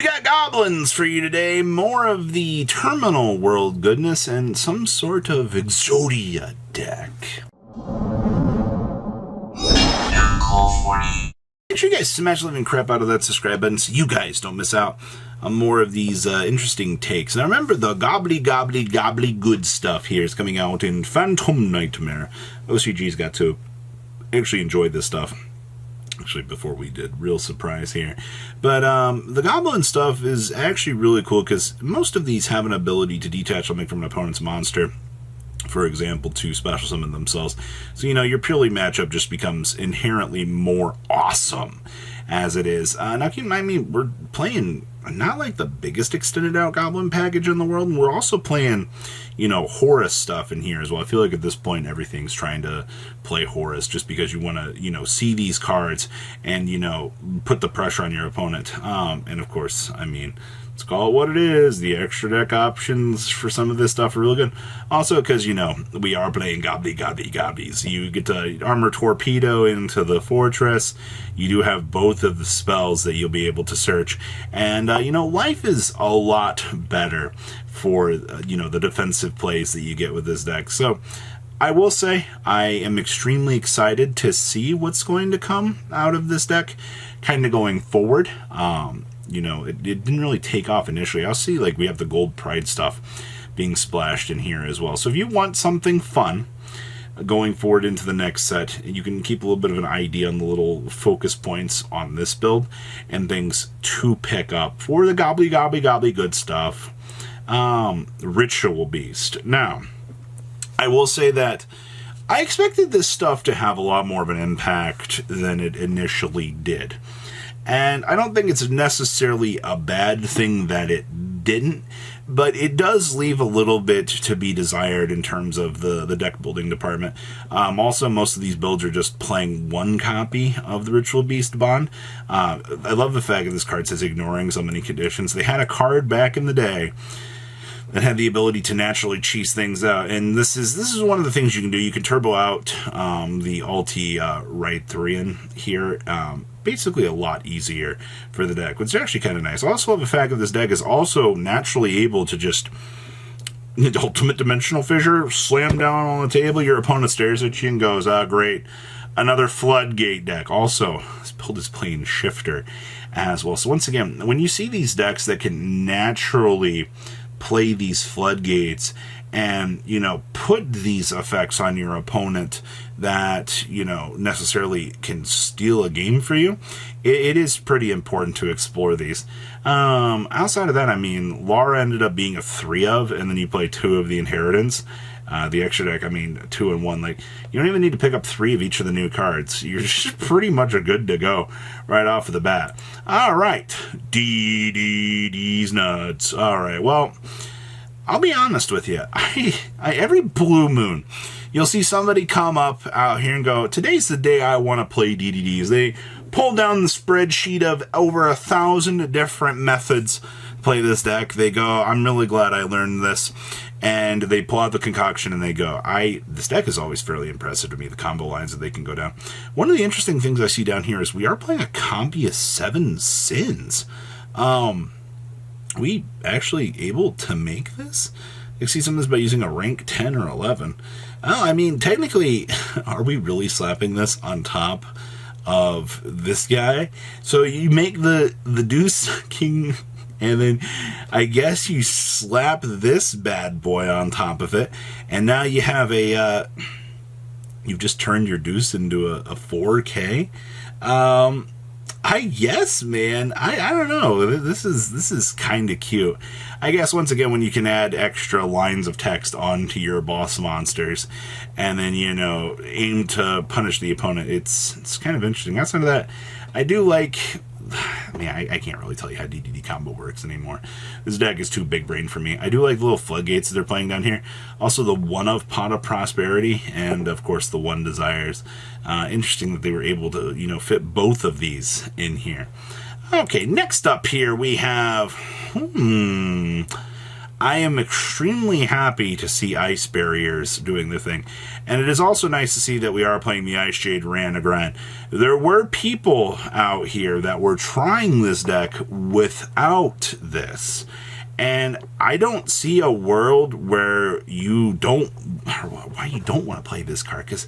We got Goblins for you today. More of the terminal world goodness and some sort of Exodia deck. Make sure you guys smash the living crap out of that subscribe button so you guys don't miss out on more of these interesting takes. Now remember, the gobbly good stuff here is coming out in Phantom Nightmare. OCG's got to actually enjoy this stuff. Actually, before we did, real surprise here. But the Goblin stuff is actually really cool because most of these have an ability to detach something from an opponent's monster, for example, to special summon themselves. So, you know, your purely matchup just becomes inherently more awesome as it is. Now, keep in mind, I mean, we're playing not like the biggest extended out Goblin package in the world, and we're also playing, you know, Horus stuff in here as well. I feel like at this point everything's trying to play Horus just because you want to, you know, see these cards and, you know, put the pressure on your opponent. And of course, I mean, let's call it what it is. The extra deck options for some of this stuff are really good. Also because, you know, we are playing gobblies. You get to armor torpedo into the fortress. You do have both of the spells that you'll be able to search. And, you know, life is a lot better for, you know, the defensive plays that you get with this deck. So I will say I am extremely excited to see what's going to come out of this deck kind of going forward. You know, it didn't really take off initially. I'll see, like, we have the Gold Pride stuff being splashed in here as well. So if you want something fun going forward into the next set, you can keep a little bit of an idea on the little focus points on this build and things to pick up for the gobbly good stuff. Ritual Beast. Now, I will say that I expected this stuff to have a lot more of an impact than it initially did. And I don't think it's necessarily a bad thing that it didn't, but it does leave a little bit to be desired in terms of the deck building department. Also, most of these builds are just playing one copy of the Ritual Beast Bond. I love the fact that this card says ignoring so many conditions. They had a card back in the day that had the ability to naturally cheese things out, and this is one of the things you can do. You can turbo out the Alti Rythrian here. Basically a lot easier for the deck, which is actually kind of nice. I also love the fact that this deck is also naturally able to just ultimate dimensional fissure, slam down on the table, your opponent stares at you and goes, ah, great. Another Floodgate deck. Also, this build is playing Shifter as well. So once again, when you see these decks that can naturally play these floodgates and, you know, put these effects on your opponent that, you know, necessarily can steal a game for you, it is pretty important to explore these. Outside of that, I mean, Lara ended up being a 3 of, and then you play 2 of the Inheritance. The extra deck, I mean, 2 and 1. Like, you don't even need to pick up 3 of each of the new cards. You're just pretty much good to go right off of the bat. All right, DDDs nuts. All right, well, I'll be honest with you. Every blue moon, you'll see somebody come up out here and go, today's the day I want to play DDDs. They pull down the spreadsheet of over 1,000 different methods to play this deck. They go, I'm really glad I learned this. And they pull out the concoction and they go, this deck is always fairly impressive to me, the combo lines that they can go down. One of the interesting things I see down here is we are playing a Combi of 7 Sins. We actually able to make this? You see some of this by using a rank 10 or 11. Well, I mean, technically, are we really slapping this on top of this guy? So you make the Deuce King, and then I guess you slap this bad boy on top of it, and now you have a, you've just turned your Deuce into a 4K. I guess, man. I don't know. This is kind of cute. I guess, once again, when you can add extra lines of text onto your boss monsters and then, you know, aim to punish the opponent, it's kind of interesting. Outside of that, I do like... Man, I can't really tell you how DDD combo works anymore. This deck is too big brain for me. I do like the little floodgates that they're playing down here. Also the one of Pot of Prosperity and, of course, the one Desires. Interesting that they were able to, you know, fit both of these in here. Okay, next up here we have... I am extremely happy to see Ice Barriers doing the thing. And it is also nice to see that we are playing the Ice Jade Ranagran. There were people out here that were trying this deck without this. And I don't see a world where you don't, or why you don't want to play this card, because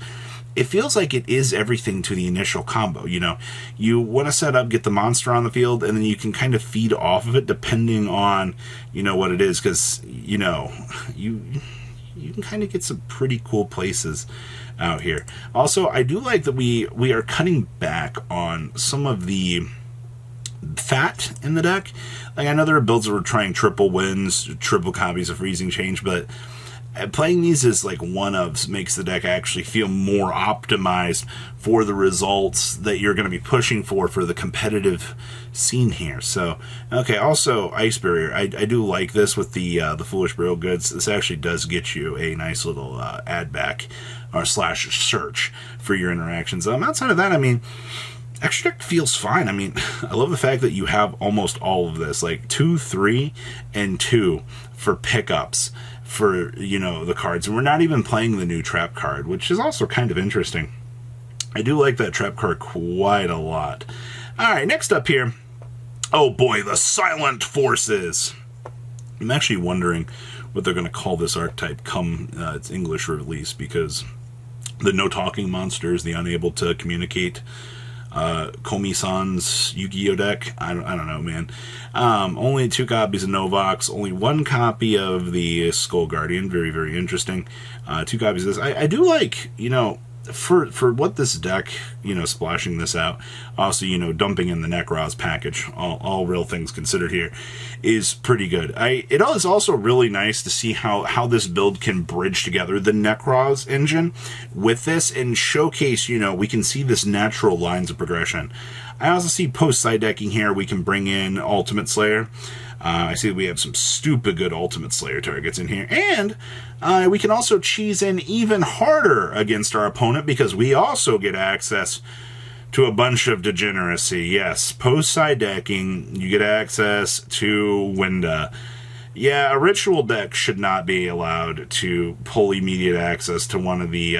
it feels like it is everything to the initial combo. You know, you want to set up, get the monster on the field, and then you can kind of feed off of it depending on, you know, what it is, because, you know, you can kind of get some pretty cool places out here. Also, I do like that we are cutting back on some of the fat in the deck. Like, I know there are builds that were trying triple wins, triple copies of Freezing Change, but playing these as like one-ofs makes the deck actually feel more optimized for the results that you're going to be pushing for the competitive scene here. So, okay, also Ice Barrier. I do like this with the Foolish Burial Goods. This actually does get you a nice little add back or slash search for your interactions. Outside of that, I mean, extra deck feels fine. I mean, I love the fact that you have almost all of this, like 2, 3, and 2 for pickups for, you know, the cards. And we're not even playing the new trap card, which is also kind of interesting. I do like that trap card quite a lot. All right, next up here. Oh boy, the Silent Forces. I'm actually wondering what they're going to call this archetype come its English release, because the no talking monsters, the unable to communicate, Komi-san's Yu-Gi-Oh deck. I don't know, man. Only 2 copies of Novox, only 1 copy of the Skull Guardian. Very, very interesting. 2 copies of this. I do like, you know, for what this deck, you know, splashing this out, also, you know, dumping in the Necroz package, all real things considered here, is pretty good. It is also really nice to see how this build can bridge together the Necroz engine with this and showcase, you know, we can see this natural lines of progression. I also see post-side decking here, we can bring in Ultimate Slayer. I see we have some stupid good Ultimate Slayer targets in here. And we can also cheese in even harder against our opponent, because we also get access to a bunch of degeneracy. Yes, post-side decking, you get access to Winda. Yeah, a ritual deck should not be allowed to pull immediate access to one of the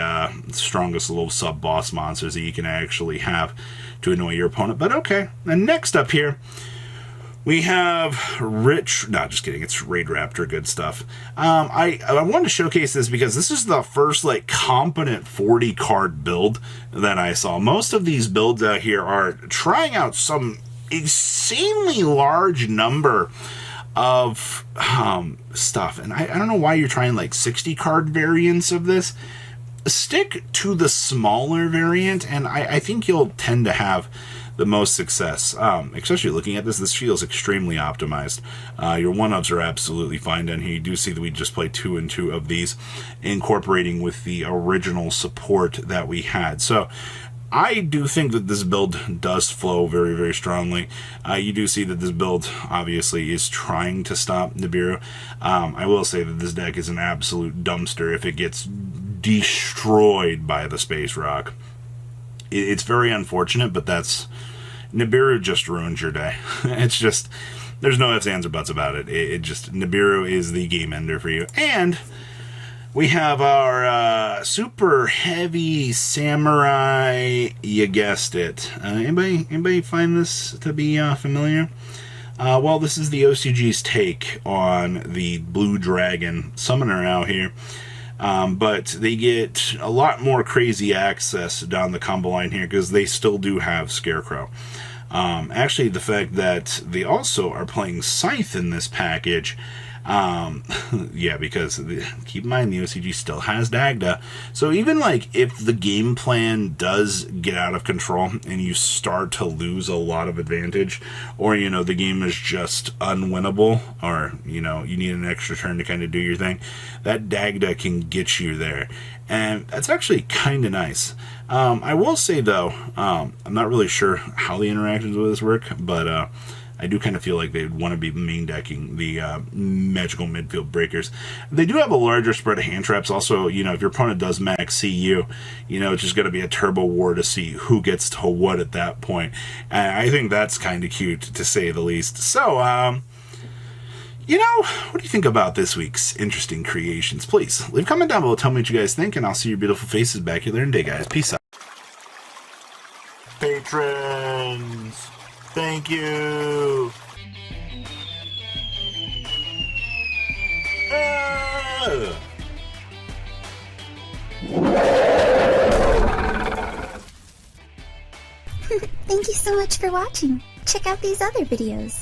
strongest little sub-boss monsters that you can actually have to annoy your opponent. But okay, and next up here, we have just kidding, it's Raid Raptor, good stuff. I wanted to showcase this because this is the first, like, competent 40 card build that I saw. Most of these builds out here are trying out some insanely large number of stuff, and I don't know why you're trying, like, 60 card variants of this. Stick to the smaller variant, and I think you'll tend to have the most success. Especially looking at this feels extremely optimized. Your one-ups are absolutely fine down here. You do see that we just played 2 and 2 of these, incorporating with the original support that we had. So I do think that this build does flow very, very strongly. You do see that this build obviously is trying to stop Nibiru. I will say that this deck is an absolute dumpster if it gets destroyed by the Space Rock. It's very unfortunate, but Nibiru just ruins your day. It's just, there's no ifs, ands, or buts about it. Nibiru is the game ender for you. And we have our super heavy samurai, you guessed it. Anybody find this to be familiar? Well, this is the OCG's take on the Blue Dragon Summoner out here. But they get a lot more crazy access down the combo line here because they still do have Scarecrow. Actually, the fact that they also are playing Scythe in this package, yeah, because keep in mind the OCG still has Dagda. So even like if the game plan does get out of control and you start to lose a lot of advantage, or, you know, the game is just unwinnable, or, you know, you need an extra turn to kind of do your thing, that Dagda can get you there. And that's actually kind of nice. I will say, though, I'm not really sure how the interactions with this work, but I do kind of feel like they'd want to be main decking the magical midfield breakers. They do have a larger spread of hand traps. Also, you know, if your opponent does max CU, you know, it's just going to be a turbo war to see who gets to what at that point. And I think that's kind of cute, to say the least. So, You know, what do you think about this week's interesting creations? Please, leave a comment down below, tell me what you guys think, and I'll see your beautiful faces back here later in the day, guys. Peace out. Patrons, thank you. Thank you so much for watching. Check out these other videos.